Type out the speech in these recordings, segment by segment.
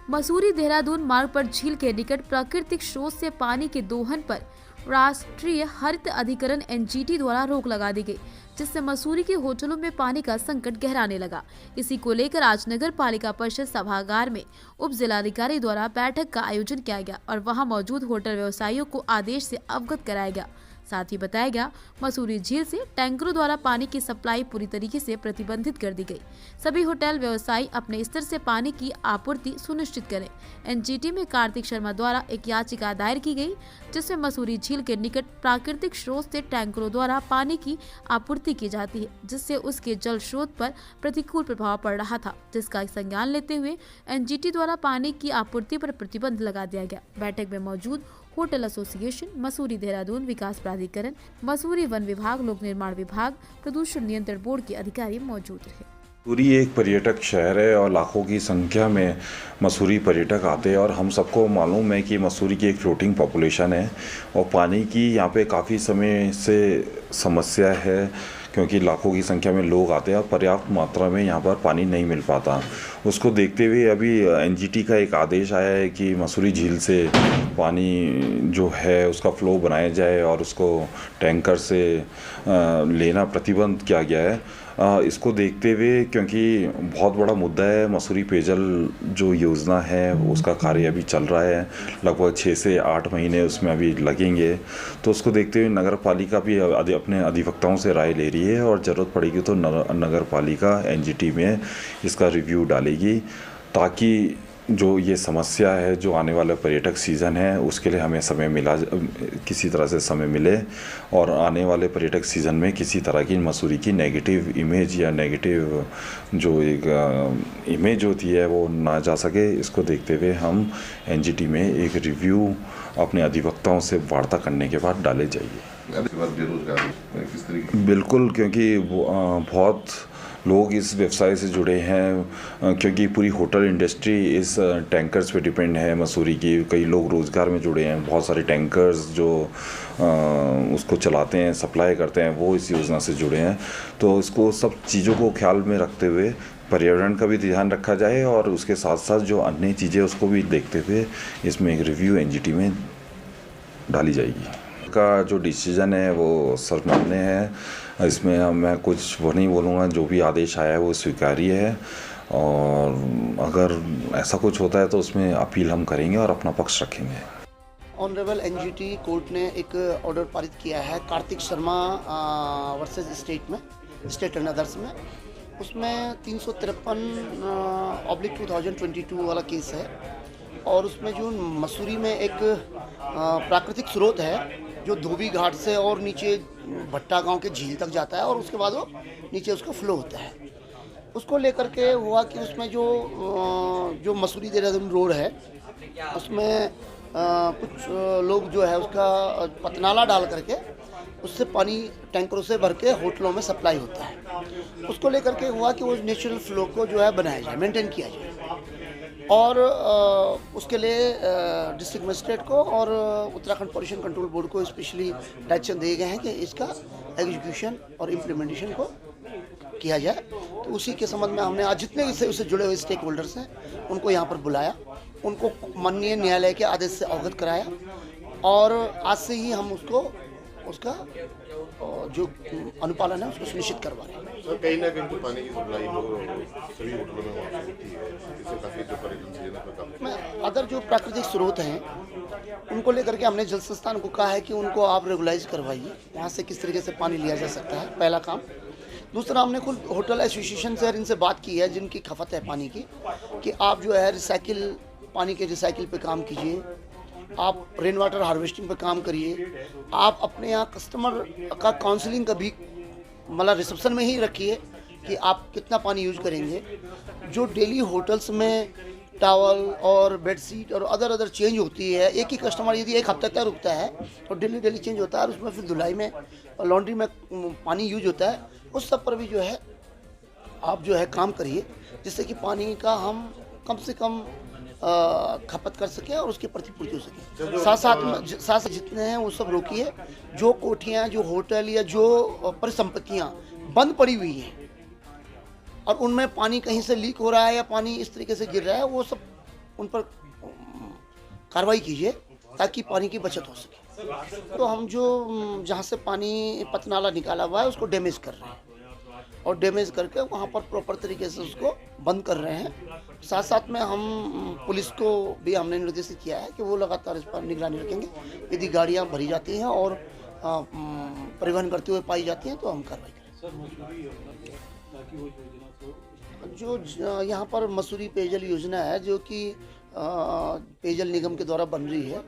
मसूरी देहरादून मार्ग पर झील के निकट प्राकृतिक स्रोत से पानी के दोहन पर राष्ट्रीय हरित अधिकरण एनजीटी द्वारा रोक लगा दी गई, जिससे मसूरी के होटलों में पानी का संकट गहराने लगा। इसी को लेकर आज नगर पालिका परिषद सभागार में उप जिलाधिकारी द्वारा बैठक का आयोजन किया गया और वहां मौजूद होटल व्यवसायियों को आदेश से अवगत कराया गया। साथ ही बताया गया, मसूरी झील से टैंकरों द्वारा पानी की सप्लाई पूरी तरीके से प्रतिबंधित कर दी गई। सभी होटल व्यवसायी अपने स्तर से पानी की आपूर्ति सुनिश्चित करें। एनजीटी में कार्तिक शर्मा द्वारा एक याचिका दायर की गई, जिसमें मसूरी झील के निकट प्राकृतिक स्रोत से टैंकरों द्वारा पानी की आपूर्ति की जाती है, जिससे उसके जल स्रोत पर प्रतिकूल प्रभाव पड़ रहा था, जिसका संज्ञान लेते हुए एनजीटी द्वारा पानी की आपूर्ति पर प्रतिबंध लगा दिया गया। बैठक में मौजूद होटल एसोसिएशन, मसूरी देहरादून विकास प्राधिकरण, मसूरी वन विभाग, लोक निर्माण विभाग, प्रदूषण नियंत्रण बोर्ड के अधिकारी मौजूद रहे। मसूरी एक पर्यटक शहर है और लाखों की संख्या में मसूरी पर्यटक आते हैं और हम सबको मालूम है कि मसूरी की एक फ्लोटिंग पॉपुलेशन है और पानी की यहाँ पे काफ़ी समय से समस्या है, क्योंकि लाखों की संख्या में लोग आते हैं और पर्याप्त मात्रा में यहाँ पर पानी नहीं मिल पाता। उसको देखते हुए अभी एनजीटी का एक आदेश आया है कि मसूरी झील से पानी जो है उसका फ्लो बनाया जाए और उसको टैंकर से लेना प्रतिबंध किया गया है। इसको देखते हुए, क्योंकि बहुत बड़ा मुद्दा है, मसूरी पेयजल जो योजना है उसका कार्य अभी चल रहा है, लगभग 6 से 8 महीने उसमें अभी लगेंगे, तो उसको देखते हुए नगर पालिका भी अपने अधिवक्ताओं से राय ले रही है और ज़रूरत पड़ेगी तो नगर पालिका एनजीटी में इसका रिव्यू डालेगी, ताकि जो ये समस्या है, जो आने वाला पर्यटक सीज़न है उसके लिए हमें समय मिला, किसी तरह से समय मिले और आने वाले पर्यटक सीज़न में किसी तरह की मसूरी की नेगेटिव इमेज या नेगेटिव जो एक इमेज होती है वो ना जा सके। इसको देखते हुए हम एनजीटी में एक रिव्यू अपने अधिवक्ताओं से वार्ता करने के बाद डाले जाइए। बिल्कुल, क्योंकि बहुत लोग इस व्यवसाय से जुड़े हैं, क्योंकि पूरी होटल इंडस्ट्री इस टैंकर्स पे डिपेंड है मसूरी की। कई लोग रोज़गार में जुड़े हैं, बहुत सारे टैंकर्स जो उसको चलाते हैं, सप्लाई करते हैं, वो इस योजना से जुड़े हैं। तो इसको सब चीज़ों को ख्याल में रखते हुए पर्यावरण का भी ध्यान रखा जाए और उसके साथ साथ जो अन्य चीज़ें उसको भी देखते हुए इसमें एक रिव्यू एनजीटी में डाली जाएगी। का जो डिसीजन है वो सर्वमान्य है, इसमें मैं कुछ वो नहीं बोलूँगा। जो भी आदेश आया है वो स्वीकार्य है और अगर ऐसा कुछ होता है तो उसमें अपील हम करेंगे और अपना पक्ष रखेंगे। ऑनरेबल एनजीटी कोर्ट ने एक ऑर्डर पारित किया है Kartik Sharma versus state and others में। उसमें 353/2022 वाला केस है और उसमें जो मसूरी में एक प्राकृतिक स्रोत है जो धोबी घाट से और नीचे भट्टा गांव के झील तक जाता है और उसके बाद वो नीचे उसका फ्लो होता है। उसको लेकर के हुआ कि उसमें जो मसूरी देहरादून रोड है उसमें कुछ लोग जो है उसका पतनाला डाल करके उससे पानी टैंकरों से भर के होटलों में सप्लाई होता है। उसको लेकर के हुआ कि वो नेचुरल फ्लो को जो है बनाया जाए, मेंटेन किया जाए और उसके लिए डिस्ट्रिक्ट मजिस्ट्रेट को और उत्तराखंड पॉल्यूशन कंट्रोल बोर्ड को स्पेशली डायरेक्शन दिए गए हैं कि इसका एग्जीक्यूशन और इम्प्लीमेंटेशन को किया जाए। तो उसी के संबंध में हमने आज जितने उससे जुड़े हुए स्टेक होल्डर्स हैं उनको यहाँ पर बुलाया, उनको माननीय न्यायालय के आदेश से अवगत कराया और आज से ही हम उसका जो अनुपालन है उसको सुनिश्चित करवा रहे हैं। सर, कहीं ना कहीं तो पानी की सप्लाई सभी होटलों में वहाँ से होती है, इससे काफ़ी जो पर्यटन सीजन है में अदर जो प्राकृतिक स्रोत हैं उनको लेकर के हमने जल संस्थान को कहा है कि उनको आप रेगुलाइज करवाइए, वहाँ से किस तरीके से पानी लिया जा सकता है, पहला काम। दूसरा, हमने खुद होटल एसोसिएशन से इनसे बात की है जिनकी खपत है पानी की, कि आप जो है पानी के रिसाइकिल पे काम कीजिए, आप रेन वाटर हार्वेस्टिंग पे काम करिए, आप अपने यहाँ कस्टमर का काउंसलिंग का भी मतलब रिसेप्शन में ही रखिए कि आप कितना पानी यूज करेंगे। जो डेली होटल्स में टॉवल और बेडशीट और अदर चेंज होती है, एक ही कस्टमर यदि एक हफ्ते तक रुकता है तो डेली चेंज होता है और उसमें फिर धुलाई में और लॉन्ड्री में पानी यूज होता है, उस सब पर भी जो है आप जो है काम करिए, जिससे कि पानी का हम कम से कम खपत कर सके और उसकी प्रतिपूर्ति हो सके। साथ जितने हैं वो सब रोकिए। जो कोठियाँ, जो होटल या जो परिसंपत्तियाँ बंद पड़ी हुई हैं और उनमें पानी कहीं से लीक हो रहा है या पानी इस तरीके से गिर रहा है, वो सब उन पर कार्रवाई कीजिए ताकि पानी की बचत हो सके। तो हम जो जहाँ से पानी पतनाला निकाला हुआ है उसको डैमेज कर रहे हैं और डैमेज करके वहाँ पर प्रॉपर तरीके से उसको बंद कर रहे हैं। साथ साथ में हम पुलिस को भी हमने निर्देशित किया है कि वो लगातार इस पर निगरानी रखेंगे। यदि गाड़ियाँ भरी जाती हैं और परिवहन करते हुए पाई जाती हैं तो हम कार्रवाई करें। जो यहाँ पर मसूरी पेयजल योजना है जो कि पेयजल निगम के द्वारा बन रही है,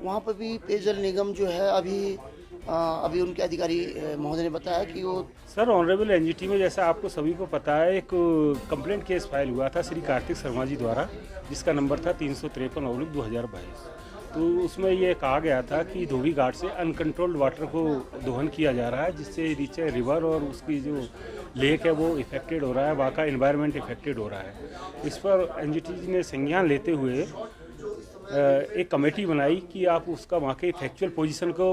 वहाँ पर भी पेयजल निगम जो है अभी उनके अधिकारी महोदय ने बताया कि वो सर ऑनरेबल एनजीटी में जैसा आपको सभी को पता है एक कंप्लेंट केस फाइल हुआ था श्री कार्तिक शर्मा जी द्वारा, जिसका नंबर था 353/2022। तो उसमें ये कहा गया था कि धोबी घाट से अनकंट्रोल्ड वाटर को दोहन किया जा रहा है, जिससे नीचे रिवर और उसकी जो लेक है वो इफेक्टेड हो रहा है, वहाँ का एनवायरनमेंट इफेक्टेड हो रहा है। इस पर एनजीटी ने संज्ञान लेते हुए एक कमेटी बनाई कि आप उसका वहाँ के फैक्चुअल पोजीशन को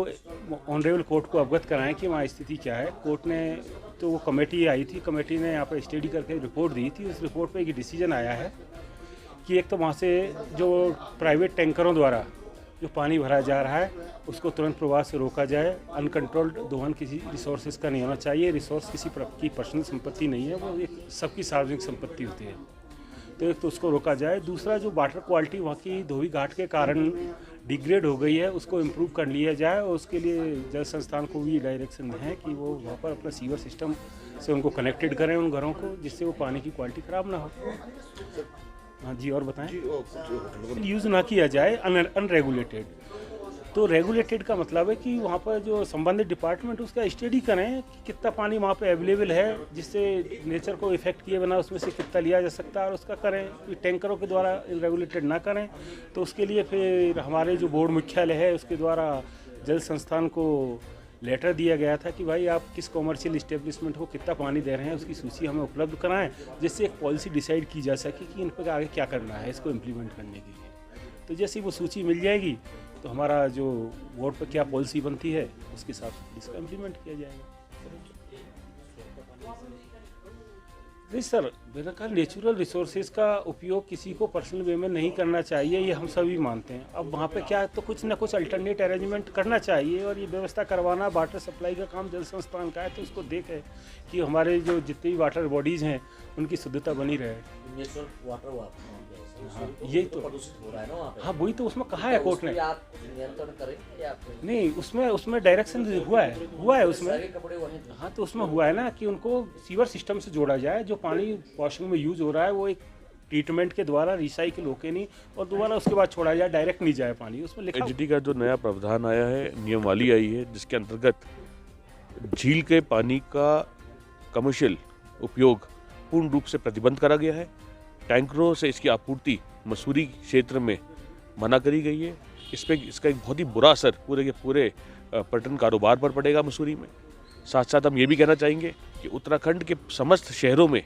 ऑनरेबल कोर्ट को अवगत कराएं कि वहाँ स्थिति क्या है। कोर्ट ने तो वो कमेटी आई थी, कमेटी ने यहाँ पर स्टडी करके रिपोर्ट दी थी। उस रिपोर्ट पे एक डिसीजन आया है कि एक तो वहाँ से जो प्राइवेट टैंकरों द्वारा जो पानी भरा जा रहा है उसको तुरंत प्रवाह से रोका जाए। अनकंट्रोल्ड दोहन किसी रिसोर्सेज का नहीं होना चाहिए। रिसोर्स किसी की पर्सनल संपत्ति नहीं है, वो एक सबकी सार्वजनिक संपत्ति होती है। तो एक तो उसको रोका जाए। दूसरा जो वाटर क्वालिटी वहाँ की धोबी घाट के कारण डिग्रेड हो गई है उसको इम्प्रूव कर लिया जाए और उसके लिए जल संस्थान को भी डायरेक्शन है कि वो वहाँ पर अपना सीवर सिस्टम से उनको कनेक्टेड करें उन घरों को, जिससे वो पानी की क्वालिटी ख़राब ना हो। हाँ जी, और बताएं। यूज़ ना किया जाए अनरेगुलेटेड। तो रेगुलेटेड का मतलब है कि वहाँ पर जो संबंधित डिपार्टमेंट उसका स्टडी करें कि कितना पानी वहाँ पे अवेलेबल है, जिससे नेचर को इफेक्ट किए बिना उसमें से कितना लिया जा सकता है और उसका करें। टैंकरों के द्वारा रेगुलेटेड ना करें तो उसके लिए फिर हमारे जो बोर्ड मुख्यालय है उसके द्वारा जल संस्थान को लेटर दिया गया था कि भाई आप किस कॉमर्शियल इस्टेब्लिशमेंट को कितना पानी दे रहे हैं उसकी सूची हमें उपलब्ध कराएं, जिससे एक पॉलिसी डिसाइड की जा सके कि इन पर आगे क्या करना है इसको इम्प्लीमेंट करने के लिए। तो जैसे वो सूची मिल जाएगी तो हमारा जो बोर्ड पर क्या पॉलिसी बनती है उसके हिसाब से इसका इम्प्लीमेंट किया जाएगा। नहीं सर, मेरा ख्याल नेचुरल रिसोर्सेज का उपयोग किसी को पर्सनल वे में नहीं करना चाहिए, ये हम सभी मानते हैं। अब वहाँ पे क्या है तो कुछ ना कुछ अल्टरनेट अरेंजमेंट करना चाहिए और ये व्यवस्था करवाना वाटर सप्लाई का काम जल संस्थान का है, तो उसको देखें कि हमारे जो जितनी भी वाटर बॉडीज़ हैं उनकी शुद्धता बनी रहे। हाँ, यही तो हो रहा है ना वहाँ पे। हाँ, वही तो उसमें कहा है कोर्ट ने। आप नियंत्रण करेंगे या नहीं, उसमें डायरेक्शन हुआ है उसमें। सारे कपड़े वहीं। हाँ, तो उसमें हुआ है ना कि उनको सीवर सिस्टम से जोड़ा जाए। जो पानी वॉशिंग में यूज़ हो रहा है वो एक ट्रीटमेंट के द्वारा रिसाइकिल होके नहीं और दोबारा उसके बाद छोड़ा जाए, डायरेक्ट नहीं जाए पानी। उसमें लिखा एनजीटी का जो नया प्रावधान आया है, नियमावली आई है, जिसके अंतर्गत झील के पानी का कमर्शियल उपयोग पूर्ण रूप से प्रतिबंध करा गया है। टैंकरों से इसकी आपूर्ति मसूरी क्षेत्र में मना करी गई है। इसका एक बहुत ही बुरा असर पूरे के पूरे पर्यटन कारोबार पर पड़ेगा मसूरी में। साथ साथ हम ये भी कहना चाहेंगे कि उत्तराखंड के समस्त शहरों में,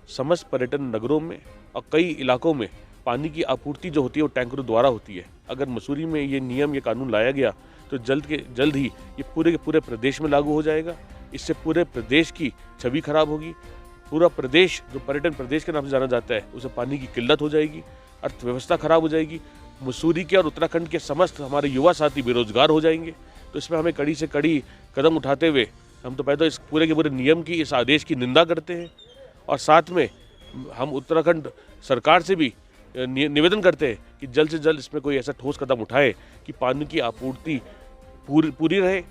समस्त पर्यटन नगरों में और कई इलाकों में पानी की आपूर्ति जो होती है वो टैंकरों द्वारा होती है। अगर मसूरी में ये नियम, ये कानून लाया गया तो जल्द ही ये पूरे के पूरे प्रदेश में लागू हो जाएगा। इससे पूरे प्रदेश की छवि खराब होगी। पूरा प्रदेश जो पर्यटन प्रदेश के नाम से जाना जाता है उसे पानी की किल्लत हो जाएगी, अर्थव्यवस्था खराब हो जाएगी। मसूरी के और उत्तराखंड के समस्त हमारे युवा साथी बेरोजगार हो जाएंगे। तो इसमें हमें कड़ी से कड़ी कदम उठाते हुए हम तो पहले तो इस पूरे के पूरे नियम की, इस आदेश की निंदा करते हैं और साथ में हम उत्तराखंड सरकार से भी निवेदन करते हैं कि जल्द से जल्द इसमें कोई ऐसा ठोस कदम उठाए कि पानी की आपूर्ति पूरी रहे।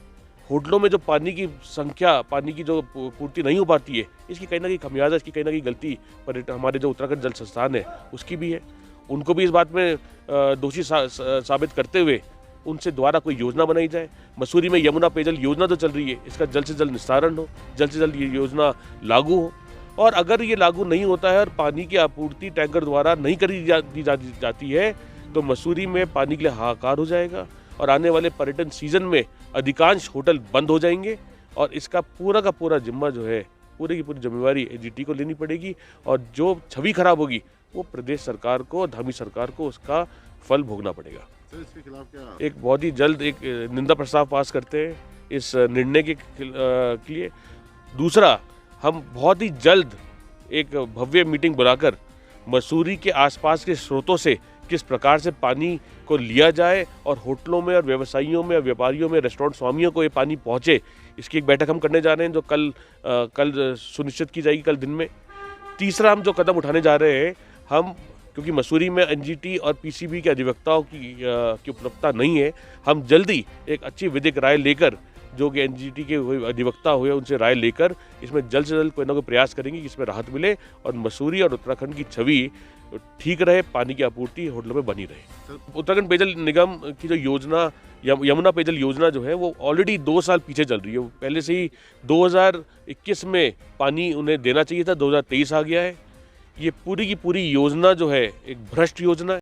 होटलों में जो पानी की संख्या, पानी की जो पूर्ति नहीं हो पाती है, इसकी कहीं ना कहीं खमियाजा, इसकी कहीं ना कहीं गलती हमारे जो उत्तराखंड जल संस्थान है उसकी भी है। उनको भी इस बात में दोषी साबित करते हुए उनसे द्वारा कोई योजना बनाई जाए। मसूरी में यमुना पेयजल योजना तो चल रही है, इसका जल्द से जल्द निस्तारण हो, जल्द से जल्द ये योजना लागू हो। और अगर ये लागू नहीं होता है और पानी की आपूर्ति टैंकर द्वारा नहीं करी जाती है तो मसूरी में पानी के लिए हाहाकार हो जाएगा और आने वाले पर्यटन सीजन में अधिकांश होटल बंद हो जाएंगे और इसका पूरा का पूरा जिम्मा जो है, पूरी की पूरी जिम्मेवारी एनजीटी को लेनी पड़ेगी और जो छवि खराब होगी वो प्रदेश सरकार को, धामी सरकार को उसका फल भोगना पड़ेगा। सर, इसके खिलाफ क्या एक बहुत ही जल्द एक निंदा प्रस्ताव पास करते हैं इस निर्णय के लिए। दूसरा, हम बहुत ही जल्द एक भव्य मीटिंग बुलाकर मसूरी के आसपास के स्रोतों से किस प्रकार से पानी को लिया जाए और होटलों में और व्यवसायियों में और व्यापारियों में, रेस्टोरेंट स्वामियों को ये पानी पहुँचे, इसकी एक बैठक हम करने जा रहे हैं जो कल सुनिश्चित की जाएगी, कल दिन में। तीसरा हम जो कदम उठाने जा रहे हैं, हम क्योंकि मसूरी में एनजीटी और पीसीबी के अधिवक्ताओं की उपलब्धता नहीं है, हम जल्दी एक अच्छी विधिक राय लेकर, जो कि एनजीटी के अधिवक्ता हुए उनसे राय लेकर इसमें जल्द से जल्द कोई ना कोई प्रयास करेंगे कि इसमें राहत मिले और मसूरी और उत्तराखंड की छवि ठीक रहे, पानी की आपूर्ति होटलों में बनी रहे। उत्तराखंड पेयजल निगम की जो योजना, यमुना पेयजल योजना जो है, वो ऑलरेडी 2 साल पीछे चल रही है। वो पहले से ही 2021 में पानी उन्हें देना चाहिए था, 2023 आ गया है। ये पूरी की पूरी योजना जो है एक भ्रष्ट योजना है।